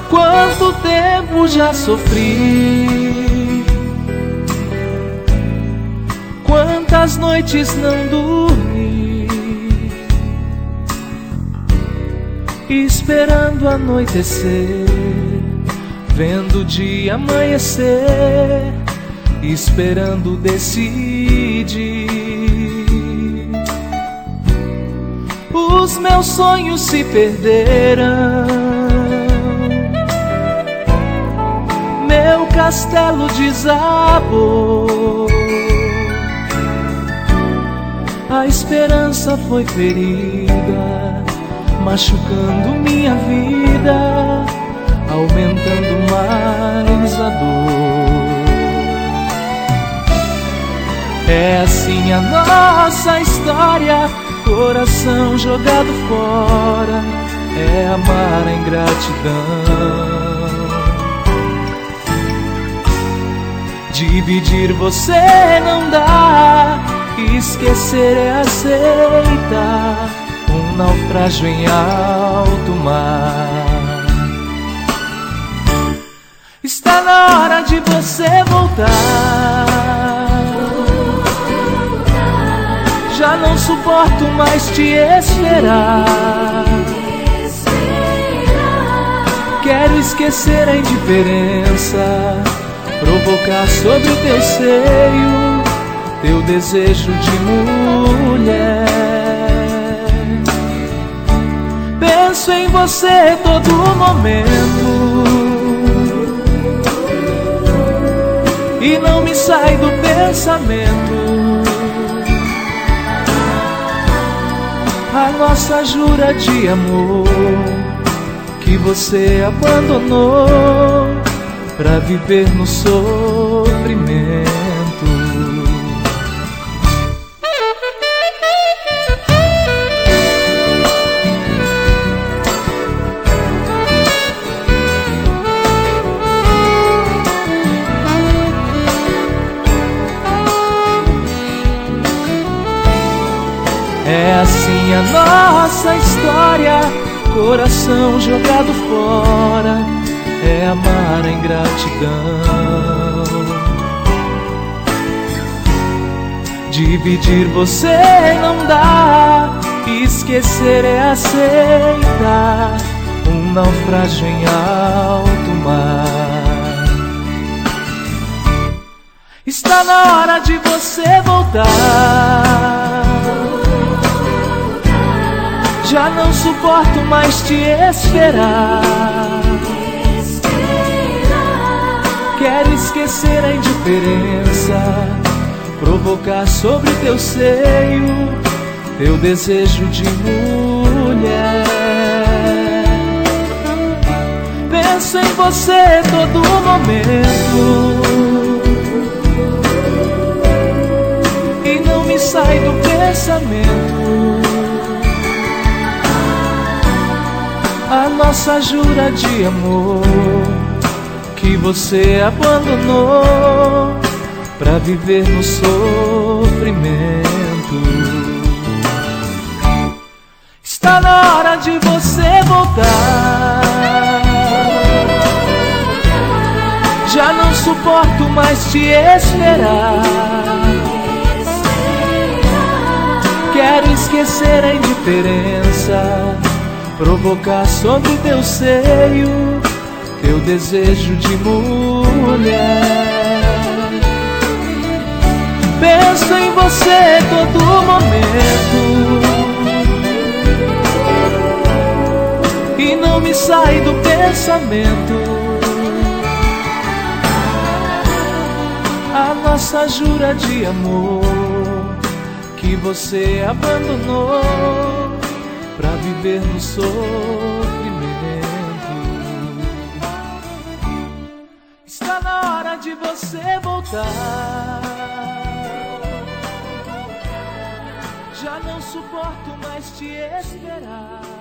Quanto tempo já sofri, quantas noites não dormi, esperando anoitecer, vendo o dia amanhecer, esperando decidir. Os meus sonhos se perderam, meu castelo desabou, a esperança foi ferida, machucando minha vida, aumentando mais a dor. É assim a nossa história, coração jogado fora, é amar a ingratidão. Dividir você não dá, esquecer é aceitar um naufrágio em alto mar. Está na hora de você voltar, já não suporto mais te esperar. Quero esquecer a indiferença, provocar sobre o teu seio teu desejo de mulher. Penso em você todo momento e não me sai do pensamento a nossa jura de amor que você abandonou pra viver no sofrimento. É assim a nossa história, coração jogado fora, é amar a ingratidão. Dividir você não dá, esquecer é aceitar um naufrágio em alto mar. Está na hora de você voltar, já não suporto mais te esperar. Quero esquecer a indiferença, provocar sobre teu seio teu desejo de mulher. Penso em você todo momento e não me sai do pensamento a nossa jura de amor que você abandonou pra viver no sofrimento. Está na hora de você voltar, já não suporto mais te esperar. Quero esquecer a indiferença, provocar sobre teu seio teu desejo de mulher. Penso em você todo momento e não me sai do pensamento a nossa jura de amor que você abandonou pra viver no sofrimento. Está na hora de você voltar, já não suporto mais te esperar.